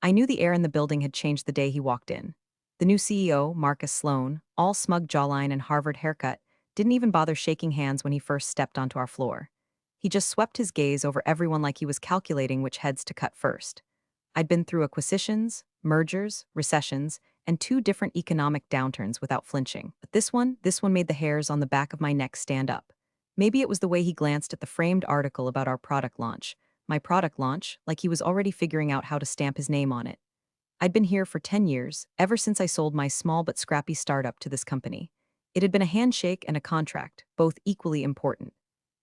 I knew the air in the building had changed the day he walked in. The new CEO, Marcus Sloan, all smug jawline and Harvard haircut, didn't even bother shaking hands when he first stepped onto our floor. He just swept his gaze over everyone like he was calculating which heads to cut first. I'd been through acquisitions, mergers, recessions, and two different economic downturns without flinching. But this one made the hairs on the back of my neck stand up. Maybe it was the way he glanced at the framed article about our product launch. My product launch, like he was already figuring out how to stamp his name on it. I'd been here for 10 years, ever since I sold my small but scrappy startup to this company. It had been a handshake and a contract, both equally important.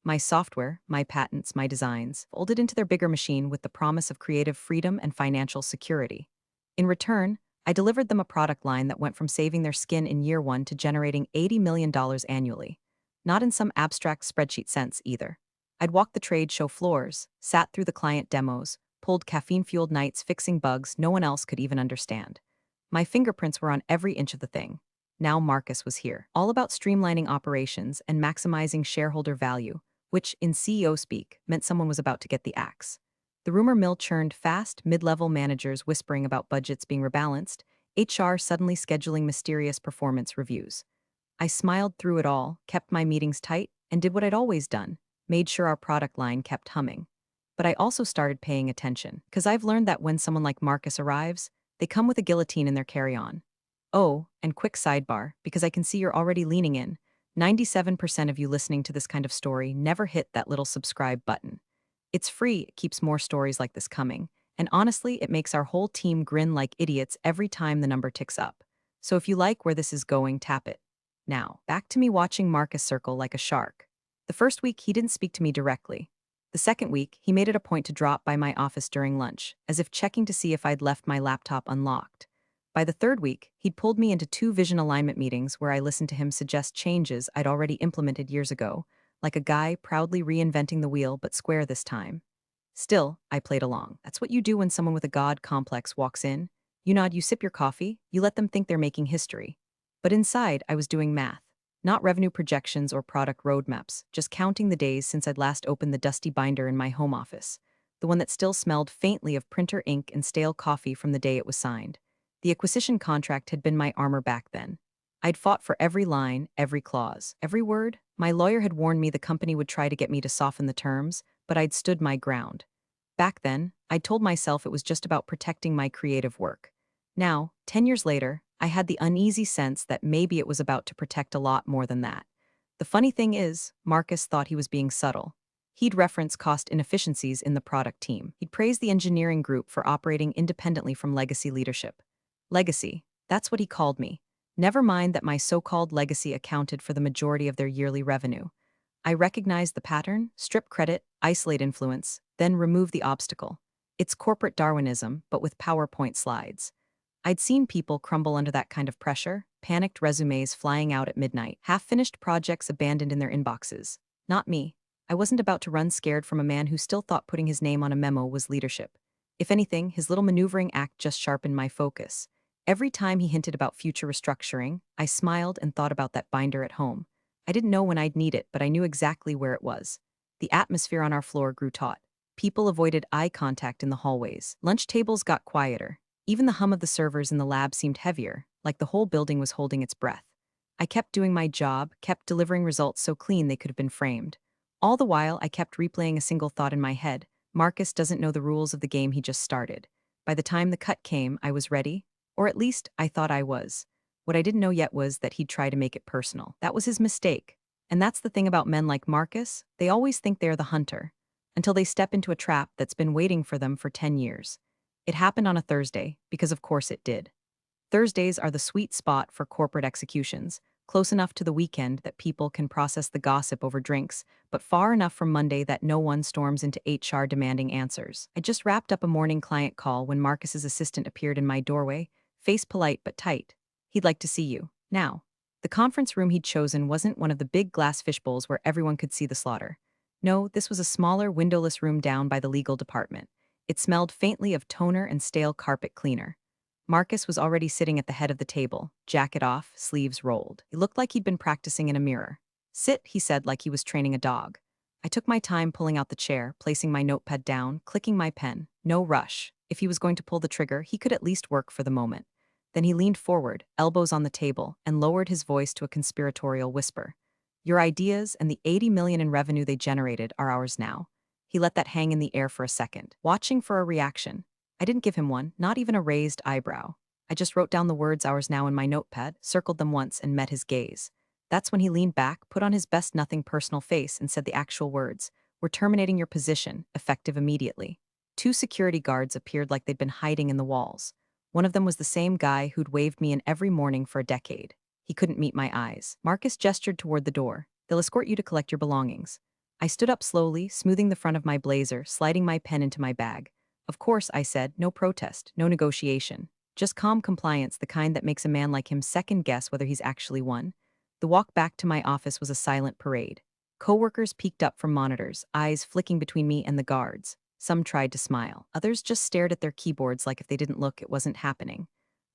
My software, my patents, my designs, folded into their bigger machine with the promise of creative freedom and financial security. In return, I delivered them a product line that went from saving their skin in year one to generating $80 million annually. Not in some abstract spreadsheet sense, either. I'd walked the trade show floors, sat through the client demos, pulled caffeine-fueled nights fixing bugs no one else could even understand. My fingerprints were on every inch of the thing. Now Marcus was here, all about streamlining operations and maximizing shareholder value, which, in CEO speak, meant someone was about to get the axe. The rumor mill churned fast, mid-level managers whispering about budgets being rebalanced, HR suddenly scheduling mysterious performance reviews. I smiled through it all, kept my meetings tight, and did what I'd always done, made sure our product line kept humming. But I also started paying attention, because I've learned that when someone like Marcus arrives, they come with a guillotine in their carry-on. Oh, and quick sidebar, because I can see you're already leaning in. 97% of you listening to this kind of story never hit that little subscribe button. It's free, it keeps more stories like this coming, and honestly, it makes our whole team grin like idiots every time the number ticks up. So if you like where this is going, tap it. Now, back to me watching Marcus circle like a shark. The first week, he didn't speak to me directly. The second week, he made it a point to drop by my office during lunch, as if checking to see if I'd left my laptop unlocked. By the third week, he'd pulled me into two vision alignment meetings where I listened to him suggest changes I'd already implemented years ago, like a guy proudly reinventing the wheel but square this time. Still, I played along. That's what you do when someone with a god complex walks in. You nod, you sip your coffee, you let them think they're making history. But inside, I was doing math. Not revenue projections or product roadmaps, just counting the days since I'd last opened the dusty binder in my home office, the one that still smelled faintly of printer ink and stale coffee from the day it was signed. The acquisition contract had been my armor back then. I'd fought for every line, every clause, every word. My lawyer had warned me the company would try to get me to soften the terms, but I'd stood my ground. Back then, I'd told myself it was just about protecting my creative work. Now, 10 years later, I had the uneasy sense that maybe it was about to protect a lot more than that. The funny thing is, Marcus thought he was being subtle. He'd reference cost inefficiencies in the product team. He'd praise the engineering group for operating independently from legacy leadership. Legacy, that's what he called me. Never mind that my so-called legacy accounted for the majority of their yearly revenue. I recognized the pattern, strip credit, isolate influence, then remove the obstacle. It's corporate Darwinism, but with PowerPoint slides. I'd seen people crumble under that kind of pressure, panicked resumes flying out at midnight, half-finished projects abandoned in their inboxes. Not me. I wasn't about to run scared from a man who still thought putting his name on a memo was leadership. If anything, his little maneuvering act just sharpened my focus. Every time he hinted about future restructuring, I smiled and thought about that binder at home. I didn't know when I'd need it, but I knew exactly where it was. The atmosphere on our floor grew taut. People avoided eye contact in the hallways. Lunch tables got quieter. Even the hum of the servers in the lab seemed heavier, like the whole building was holding its breath. I kept doing my job, kept delivering results so clean they could have been framed. All the while, I kept replaying a single thought in my head. Marcus doesn't know the rules of the game he just started. By the time the cut came, I was ready. Or at least, I thought I was. What I didn't know yet was that he'd try to make it personal. That was his mistake. And that's the thing about men like Marcus, they always think they're the hunter, until they step into a trap that's been waiting for them for 10 years. It happened on a Thursday, because of course it did. Thursdays are the sweet spot for corporate executions, close enough to the weekend that people can process the gossip over drinks, but far enough from Monday that no one storms into HR demanding answers. I just wrapped up a morning client call when Marcus's assistant appeared in my doorway, face polite but tight. He'd like to see you. Now. The conference room he'd chosen wasn't one of the big glass fishbowls where everyone could see the slaughter. No, this was a smaller, windowless room down by the legal department. It smelled faintly of toner and stale carpet cleaner. Marcus was already sitting at the head of the table, jacket off, sleeves rolled. He looked like he'd been practicing in a mirror. Sit, he said like he was training a dog. I took my time pulling out the chair, placing my notepad down, clicking my pen. No rush. If he was going to pull the trigger, he could at least work for the moment. Then he leaned forward, elbows on the table, and lowered his voice to a conspiratorial whisper. Your ideas and the 80 million in revenue they generated are ours now. He let that hang in the air for a second, watching for a reaction. I didn't give him one, not even a raised eyebrow. I just wrote down the words ours now in my notepad, circled them once, and met his gaze. That's when he leaned back, put on his best nothing personal face, and said the actual words. We're terminating your position, effective immediately. Two security guards appeared like they'd been hiding in the walls. One of them was the same guy who'd waved me in every morning for a decade. He couldn't meet my eyes. Marcus gestured toward the door. They'll escort you to collect your belongings. I stood up slowly, smoothing the front of my blazer, sliding my pen into my bag. Of course, I said, no protest, no negotiation. Just calm compliance, the kind that makes a man like him second guess whether he's actually one. The walk back to my office was a silent parade. Coworkers peeked up from monitors, eyes flicking between me and the guards. Some tried to smile. Others just stared at their keyboards like if they didn't look, it wasn't happening.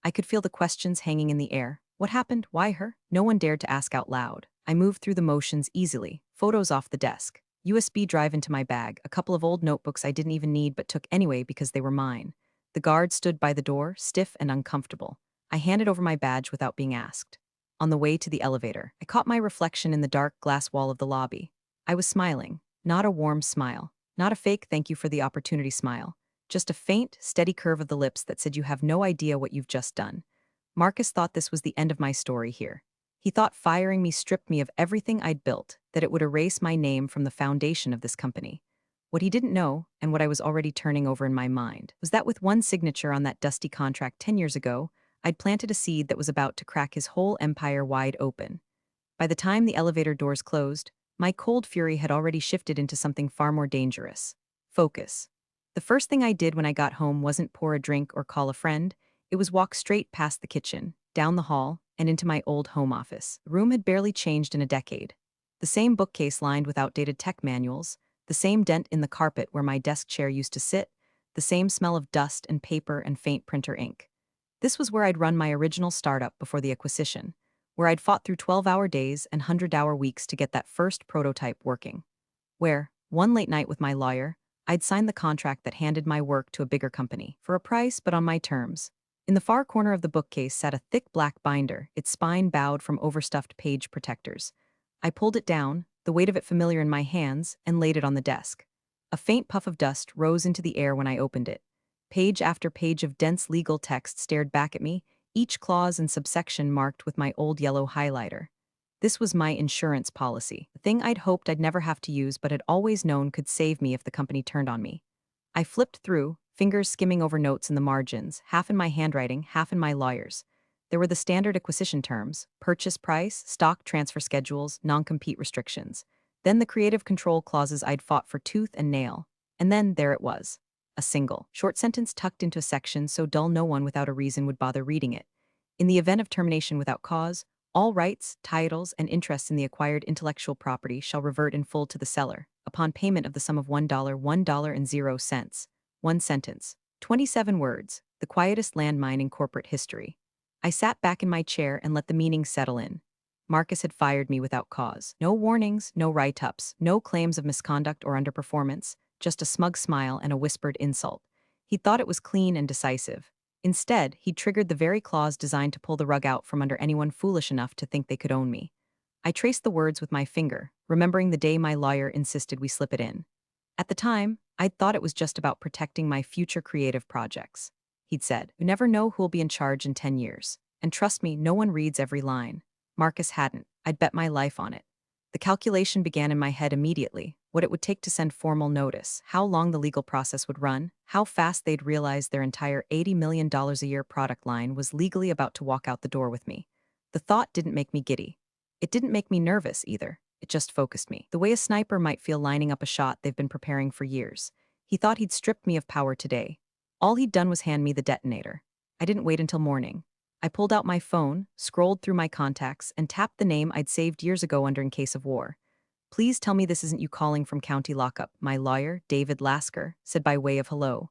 I could feel the questions hanging in the air. What happened? Why her? No one dared to ask out loud. I moved through the motions easily, photos off the desk, USB drive into my bag, a couple of old notebooks I didn't even need but took anyway because they were mine. The guard stood by the door, stiff and uncomfortable. I handed over my badge without being asked. On the way to the elevator, I caught my reflection in the dark glass wall of the lobby. I was smiling, not a warm smile, not a fake thank you for the opportunity smile, just a faint, steady curve of the lips that said you have no idea what you've just done. Marcus thought this was the end of my story here. He thought firing me stripped me of everything I'd built, that it would erase my name from the foundation of this company. What he didn't know, and what I was already turning over in my mind, was that with one signature on that dusty contract 10 years ago, I'd planted a seed that was about to crack his whole empire wide open. By the time the elevator doors closed, my cold fury had already shifted into something far more dangerous. Focus. The first thing I did when I got home wasn't pour a drink or call a friend, it was walk straight past the kitchen, down the hall, and into my old home office. The room had barely changed in a decade. The same bookcase lined with outdated tech manuals, the same dent in the carpet where my desk chair used to sit, the same smell of dust and paper and faint printer ink. This was where I'd run my original startup before the acquisition, where I'd fought through 12-hour days and 100-hour weeks to get that first prototype working. Where, one late night with my lawyer, I'd signed the contract that handed my work to a bigger company, for a price but on my terms. In the far corner of the bookcase sat a thick black binder, its spine bowed from overstuffed page protectors. I pulled it down, the weight of it familiar in my hands, and laid it on the desk. A faint puff of dust rose into the air when I opened it. Page after page of dense legal text stared back at me, each clause and subsection marked with my old yellow highlighter. This was my insurance policy, the thing I'd hoped I'd never have to use but had always known could save me if the company turned on me. I flipped through, fingers skimming over notes in the margins, half in my handwriting, half in my lawyer's. There were the standard acquisition terms: purchase price, stock transfer schedules, non-compete restrictions. Then the creative control clauses I'd fought for tooth and nail. And then there it was. A single, short sentence tucked into a section so dull no one without a reason would bother reading it. In the event of termination without cause, all rights, titles, and interests in the acquired intellectual property shall revert in full to the seller, upon payment of the sum of $1.00. One sentence. 27 words, the quietest landmine in corporate history. I sat back in my chair and let the meaning settle in. Marcus had fired me without cause. No warnings, no write-ups, no claims of misconduct or underperformance, just a smug smile and a whispered insult. He thought it was clean and decisive. Instead, he triggered the very clause designed to pull the rug out from under anyone foolish enough to think they could own me. I traced the words with my finger, remembering the day my lawyer insisted we slip it in. At the time, I'd thought it was just about protecting my future creative projects. He'd said, "You never know who'll be in charge in 10 years. And trust me, no one reads every line." Marcus hadn't. I'd bet my life on it. The calculation began in my head immediately: what it would take to send formal notice, how long the legal process would run, how fast they'd realize their entire $80 million a year product line was legally about to walk out the door with me. The thought didn't make me giddy. It didn't make me nervous either. It just focused me, the way a sniper might feel lining up a shot they've been preparing for years. He thought he'd stripped me of power today. All he'd done was hand me the detonator. I didn't wait until morning. I pulled out my phone, scrolled through my contacts, and tapped the name I'd saved years ago under "in case of war." "Please tell me this isn't you calling from county lockup," my lawyer, David Lasker, said by way of hello.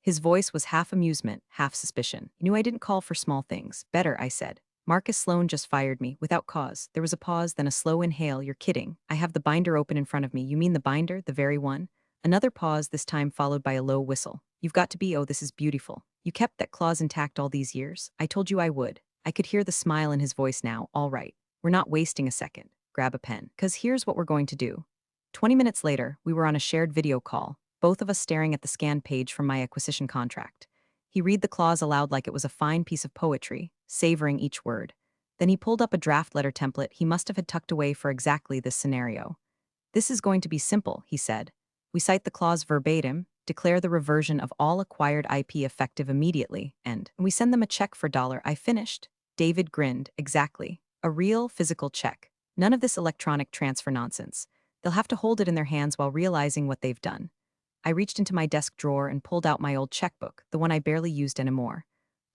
His voice was half amusement, half suspicion. "You knew I didn't call for small things." "Better," I said. "Marcus Sloan just fired me, without cause." There was a pause, then a slow inhale. "You're kidding. I have the binder open in front of me." "You mean the binder, the very one?" Another pause, this time followed by a low whistle. You've got to be, oh, this is beautiful. You kept that clause intact all these years. I told you I would. I could hear the smile in his voice now. All right. We're not wasting a second. Grab a pen. Because here's what we're going to do. 20 minutes later, we were on a shared video call, both of us staring at the scanned page from my acquisition contract. He read the clause aloud like it was a fine piece of poetry, savoring each word. Then he pulled up a draft letter template he must have had tucked away for exactly this scenario. This is going to be simple, he said. We cite the clause verbatim, declare the reversion of all acquired IP effective immediately, and we send them a check for $. I finished. David grinned. Exactly. A real physical check. None of this electronic transfer nonsense. They'll have to hold it in their hands while realizing what they've done. I reached into my desk drawer and pulled out my old checkbook, the one I barely used anymore.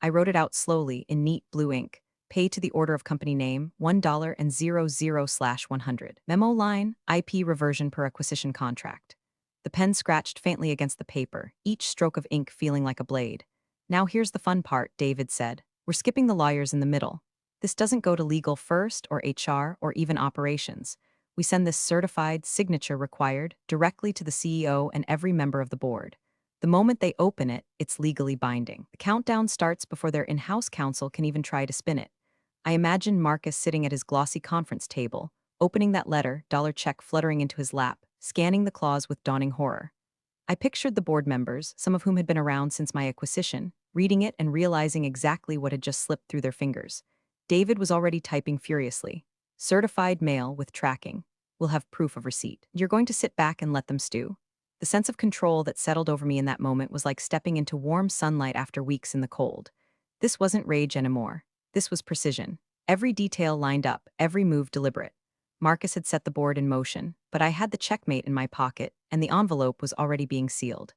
I wrote it out slowly in neat blue ink. Pay to the order of company name, $1.00/100. Memo line, IP reversion per acquisition contract. The pen scratched faintly against the paper, each stroke of ink feeling like a blade. Now here's the fun part, David said. We're skipping the lawyers in the middle. This doesn't go to legal first, or HR, or even operations. We send this certified, signature required, directly to the CEO and every member of the board. The moment they open it, it's legally binding. The countdown starts before their in-house counsel can even try to spin it. I imagine Marcus sitting at his glossy conference table, opening that letter, dollar check fluttering into his lap, scanning the clause with dawning horror. I pictured the board members, some of whom had been around since my acquisition, reading it and realizing exactly what had just slipped through their fingers. David was already typing furiously. Certified mail with tracking. We'll have proof of receipt. You're going to sit back and let them stew? The sense of control that settled over me in that moment was like stepping into warm sunlight after weeks in the cold. This wasn't rage anymore. This was precision. Every detail lined up, every move deliberate. Marcus had set the board in motion, but I had the checkmate in my pocket, and the envelope was already being sealed.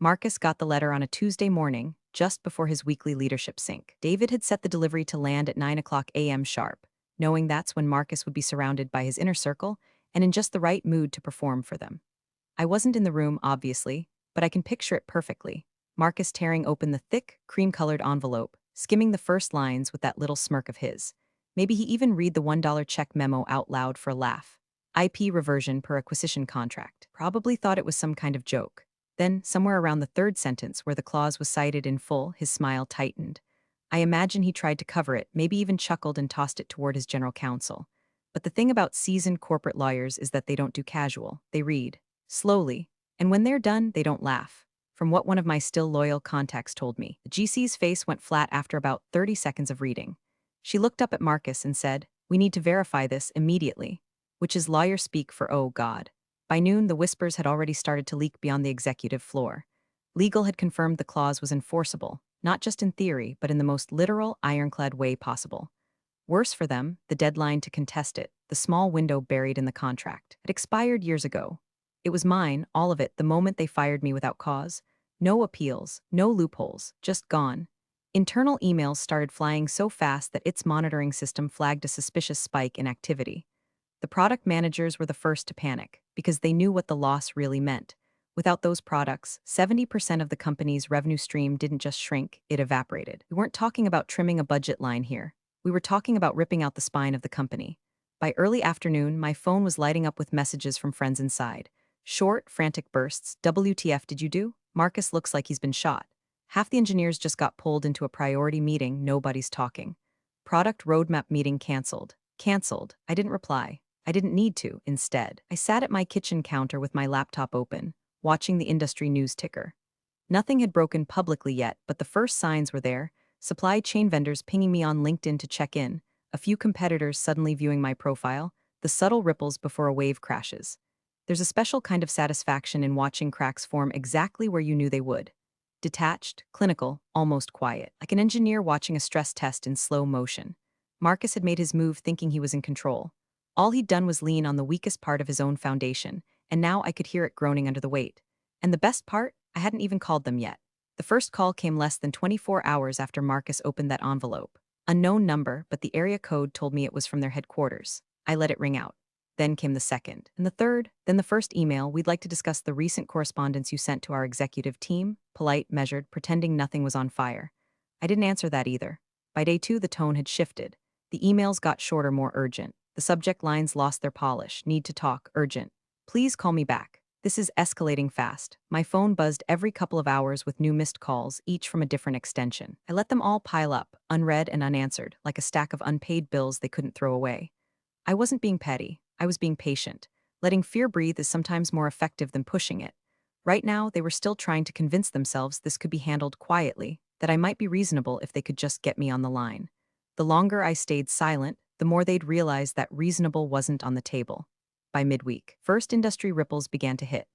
Marcus got the letter on a Tuesday morning, just before his weekly leadership sync. David had set the delivery to land at 9 a.m. sharp, knowing that's when Marcus would be surrounded by his inner circle and in just the right mood to perform for them. I wasn't in the room, obviously, but I can picture it perfectly. Marcus tearing open the thick, cream-colored envelope, skimming the first lines with that little smirk of his. Maybe he even read the $1 check memo out loud for a laugh. IP reversion per acquisition contract. Probably thought it was some kind of joke. Then, somewhere around the third sentence where the clause was cited in full, his smile tightened. I imagine he tried to cover it, maybe even chuckled and tossed it toward his general counsel. But the thing about seasoned corporate lawyers is that they don't do casual. They read. Slowly. And when they're done, they don't laugh. From what one of my still loyal contacts told me, the GC's face went flat after about 30 seconds of reading. She looked up at Marcus and said, "We need to verify this immediately," which is lawyer speak for oh God. By noon, the whispers had already started to leak beyond the executive floor. Legal had confirmed the clause was enforceable, not just in theory, but in the most literal, ironclad way possible. Worse for them, the deadline to contest it, the small window buried in the contract, had expired years ago. It was mine, all of it, the moment they fired me without cause. No appeals, no loopholes, just gone. Internal emails started flying so fast that its monitoring system flagged a suspicious spike in activity. The product managers were the first to panic, because they knew what the loss really meant. Without those products, 70% of the company's revenue stream didn't just shrink, it evaporated. We weren't talking about trimming a budget line here. We were talking about ripping out the spine of the company. By early afternoon, my phone was lighting up with messages from friends inside. Short, frantic bursts. WTF did you do? Marcus looks like he's been shot. Half the engineers just got pulled into a priority meeting, nobody's talking. Product roadmap meeting canceled. Canceled. I didn't reply. I didn't need to, instead. I sat at my kitchen counter with my laptop open, watching the industry news ticker. Nothing had broken publicly yet, but the first signs were there. Supply chain vendors pinging me on LinkedIn to check in, a few competitors suddenly viewing my profile, the subtle ripples before a wave crashes. There's a special kind of satisfaction in watching cracks form exactly where you knew they would. Detached, clinical, almost quiet, like an engineer watching a stress test in slow motion. Marcus had made his move thinking he was in control. All he'd done was lean on the weakest part of his own foundation, and now I could hear it groaning under the weight. And the best part? I hadn't even called them yet. The first call came less than 24 hours after Marcus opened that envelope. Unknown number, but the area code told me it was from their headquarters. I let it ring out. Then came the second, and the third, then the first email. We'd like to discuss the recent correspondence you sent to our executive team. Polite, measured, pretending nothing was on fire. I didn't answer that either. By day 2, the tone had shifted. The emails got shorter, more urgent. The subject lines lost their polish. Need to talk, urgent. Please call me back. This is escalating fast. My phone buzzed every couple of hours with new missed calls, each from a different extension. I let them all pile up, unread and unanswered, like a stack of unpaid bills they couldn't throw away. I wasn't being petty. I was being patient. Letting fear breathe is sometimes more effective than pushing it. Right now, they were still trying to convince themselves this could be handled quietly, that I might be reasonable if they could just get me on the line. The longer I stayed silent, the more they'd realize that reasonable wasn't on the table. By midweek, first industry ripples began to hit.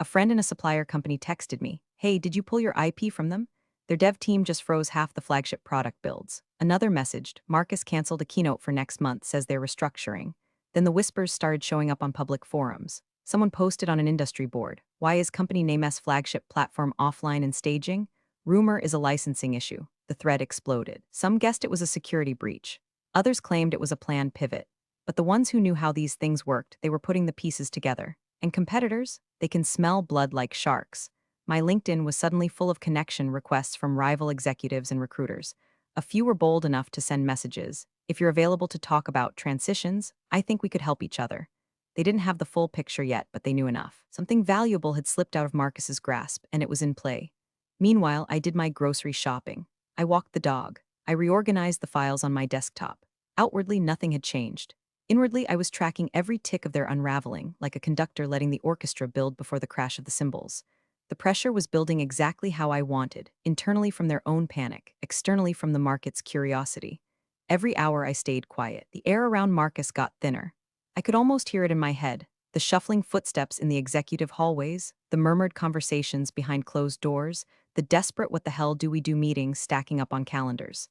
A friend in a supplier company texted me, "Hey, did you pull your IP from them? Their dev team just froze half the flagship product builds." Another messaged, "Marcus canceled a keynote for next month, says they're restructuring." Then the whispers started showing up on public forums. Someone posted on an industry board, "Why is company name S flagship platform offline and staging? Rumor is a licensing issue." The thread exploded. Some guessed it was a security breach. Others claimed it was a planned pivot. But the ones who knew how these things worked, they were putting the pieces together. And competitors? They can smell blood like sharks. My LinkedIn was suddenly full of connection requests from rival executives and recruiters. A few were bold enough to send messages. "If you're available to talk about transitions, I think we could help each other." They didn't have the full picture yet, but they knew enough. Something valuable had slipped out of Marcus's grasp, and it was in play. Meanwhile, I did my grocery shopping. I walked the dog. I reorganized the files on my desktop. Outwardly, nothing had changed. Inwardly, I was tracking every tick of their unraveling, like a conductor letting the orchestra build before the crash of the cymbals. The pressure was building exactly how I wanted, internally from their own panic, externally from the market's curiosity. Every hour I stayed quiet. The air around Marcus got thinner. I could almost hear it in my head, the shuffling footsteps in the executive hallways, the murmured conversations behind closed doors, the desperate what the hell do we do meetings stacking up on calendars.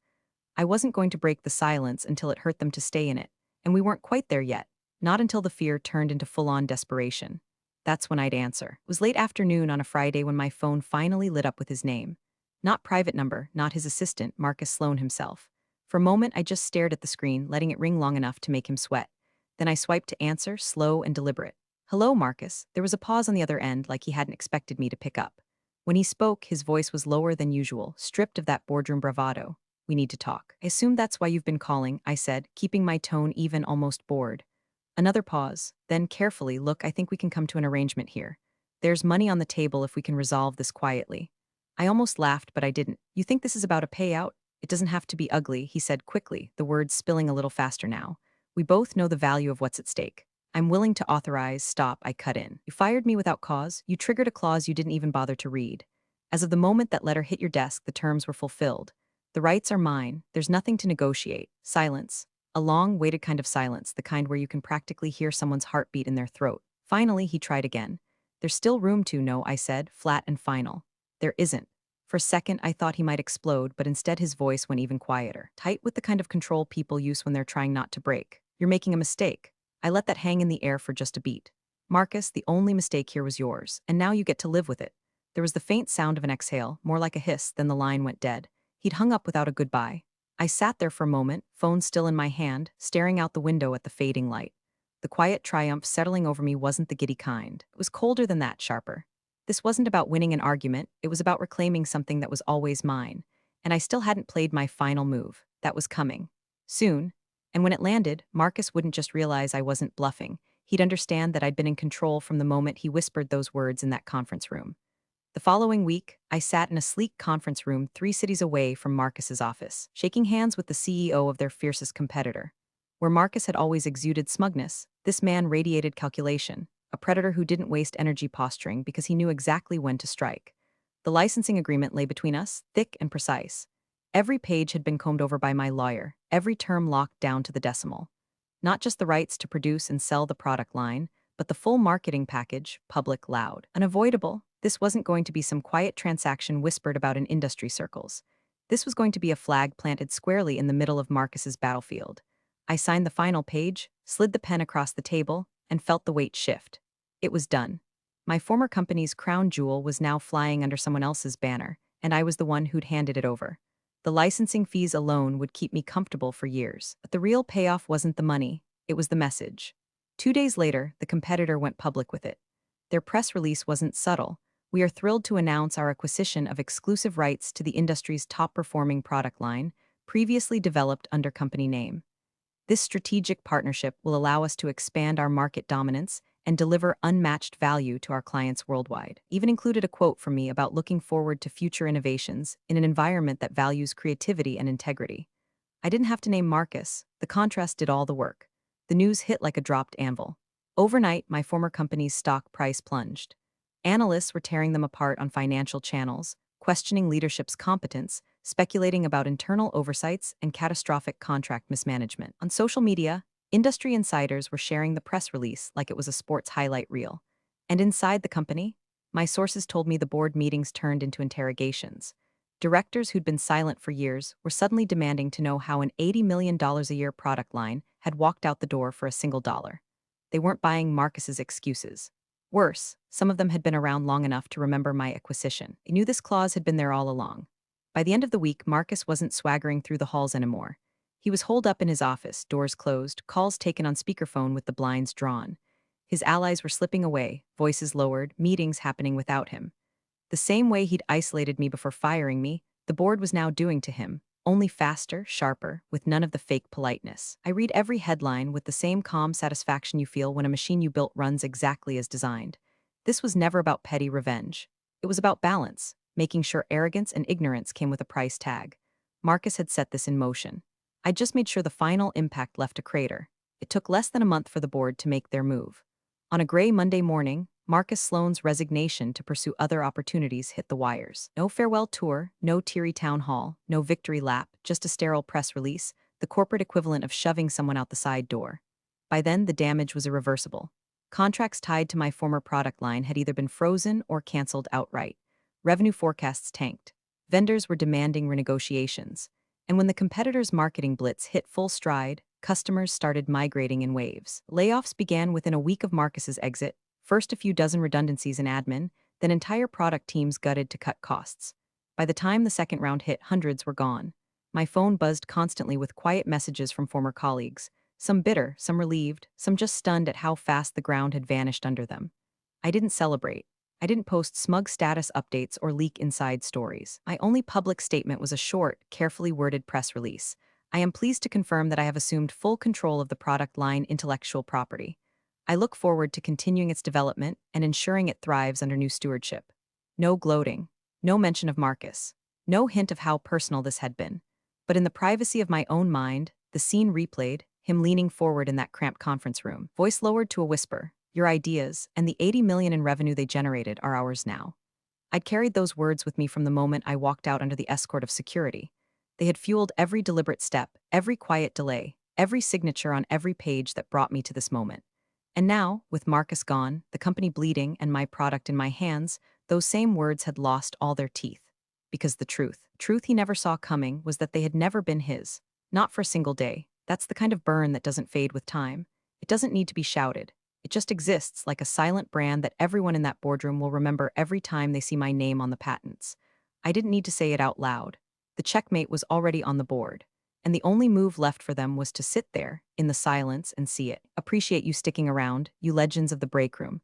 I wasn't going to break the silence until it hurt them to stay in it, and we weren't quite there yet, not until the fear turned into full-on desperation. That's when I'd answer. It was late afternoon on a Friday when my phone finally lit up with his name. Not private number, not his assistant, Marcus Sloan himself. For a moment, I just stared at the screen, letting it ring long enough to make him sweat. Then I swiped to answer, slow and deliberate. "Hello, Marcus." There was a pause on the other end, like he hadn't expected me to pick up. When he spoke, his voice was lower than usual, stripped of that boardroom bravado. "We need to talk." "I assume that's why you've been calling," I said, keeping my tone even, almost bored. Another pause. Then carefully, "Look, I think we can come to an arrangement here. There's money on the table if we can resolve this quietly." I almost laughed, but I didn't. "You think this is about a payout? It doesn't have to be ugly," he said quickly, the words spilling a little faster now. "We both know the value of what's at stake. I'm willing to authorize." Stop, I cut in. "You fired me without cause. You triggered a clause you didn't even bother to read. As of the moment that letter hit your desk, the terms were fulfilled. The rights are mine. There's nothing to negotiate." Silence. A long, weighted kind of silence, the kind where you can practically hear someone's heartbeat in their throat. Finally, he tried again. "There's still room to," "No," I said, flat and final. "There isn't." For a second, I thought he might explode, but instead his voice went even quieter, tight with the kind of control people use when they're trying not to break. "You're making a mistake." I let that hang in the air for just a beat. "Marcus, the only mistake here was yours, and now you get to live with it." There was the faint sound of an exhale, more like a hiss, then the line went dead. He'd hung up without a goodbye. I sat there for a moment, phone still in my hand, staring out the window at the fading light. The quiet triumph settling over me wasn't the giddy kind. It was colder than that, sharper. This wasn't about winning an argument, it was about reclaiming something that was always mine. And I still hadn't played my final move. That was coming. Soon. And when it landed, Marcus wouldn't just realize I wasn't bluffing. He'd understand that I'd been in control from the moment he whispered those words in that conference room. The following week, I sat in a sleek conference room 3 cities away from Marcus's office, shaking hands with the CEO of their fiercest competitor. Where Marcus had always exuded smugness, this man radiated calculation, a predator who didn't waste energy posturing because he knew exactly when to strike. The licensing agreement lay between us, thick and precise. Every page had been combed over by my lawyer, every term locked down to the decimal. Not just the rights to produce and sell the product line, but the full marketing package, public, loud, unavoidable. This wasn't going to be some quiet transaction whispered about in industry circles. This was going to be a flag planted squarely in the middle of Marcus's battlefield. I signed the final page, slid the pen across the table, and felt the weight shift. It was done. My former company's crown jewel was now flying under someone else's banner, and I was the one who'd handed it over. The licensing fees alone would keep me comfortable for years. But the real payoff wasn't the money, it was the message. 2 days later, the competitor went public with it. Their press release wasn't subtle. "We are thrilled to announce our acquisition of exclusive rights to the industry's top-performing product line, previously developed under company name. This strategic partnership will allow us to expand our market dominance and deliver unmatched value to our clients worldwide. Even included a quote from me about looking forward to future innovations in an environment that values creativity and integrity. I didn't have to name Marcus, the contrast did all the work. The news hit like a dropped anvil. Overnight, my former company's stock price plunged. Analysts were tearing them apart on financial channels, questioning leadership's competence, speculating about internal oversights and catastrophic contract mismanagement. On social media, industry insiders were sharing the press release like it was a sports highlight reel. And inside the company, my sources told me the board meetings turned into interrogations. Directors who'd been silent for years were suddenly demanding to know how an $80 million a year product line had walked out the door for a single dollar. They weren't buying Marcus's excuses. Worse, some of them had been around long enough to remember my acquisition. They knew this clause had been there all along. By the end of the week, Marcus wasn't swaggering through the halls anymore. He was holed up in his office, doors closed, calls taken on speakerphone with the blinds drawn. His allies were slipping away, voices lowered, meetings happening without him. The same way he'd isolated me before firing me, the board was now doing to him, only faster, sharper, with none of the fake politeness. I read every headline with the same calm satisfaction you feel when a machine you built runs exactly as designed. This was never about petty revenge. It was about balance, making sure arrogance and ignorance came with a price tag. Marcus had set this in motion. I just made sure the final impact left a crater. It took less than a month for the board to make their move. On a gray Monday morning, Marcus Sloane's resignation to pursue other opportunities hit the wires. No farewell tour, no teary town hall, no victory lap, just a sterile press release, the corporate equivalent of shoving someone out the side door. By then, the damage was irreversible. Contracts tied to my former product line had either been frozen or canceled outright. Revenue forecasts tanked. Vendors were demanding renegotiations. And when the competitor's marketing blitz hit full stride, customers started migrating in waves. Layoffs began within a week of Marcus's exit. First a few dozen redundancies in admin, then entire product teams gutted to cut costs. By the time the second round hit, hundreds were gone. My phone buzzed constantly with quiet messages from former colleagues, some bitter, some relieved, some just stunned at how fast the ground had vanished under them. I didn't celebrate. I didn't post smug status updates or leak inside stories. My only public statement was a short, carefully worded press release. I am pleased to confirm that I have assumed full control of the product line intellectual property. I look forward to continuing its development and ensuring it thrives under new stewardship. No gloating, no mention of Marcus, no hint of how personal this had been. But in the privacy of my own mind, the scene replayed, him leaning forward in that cramped conference room, voice lowered to a whisper, "Your ideas and the 80 million in revenue they generated are ours now." I'd carried those words with me from the moment I walked out under the escort of security. They had fueled every deliberate step, every quiet delay, every signature on every page that brought me to this moment. And now, with Marcus gone, the company bleeding, and my product in my hands, those same words had lost all their teeth. Because the truth he never saw coming, was that they had never been his. Not for a single day. That's the kind of burn that doesn't fade with time. It doesn't need to be shouted. It just exists like a silent brand that everyone in that boardroom will remember every time they see my name on the patents. I didn't need to say it out loud. The checkmate was already on the board. And the only move left for them was to sit there, in the silence, and see it. Appreciate you sticking around, you legends of the break room.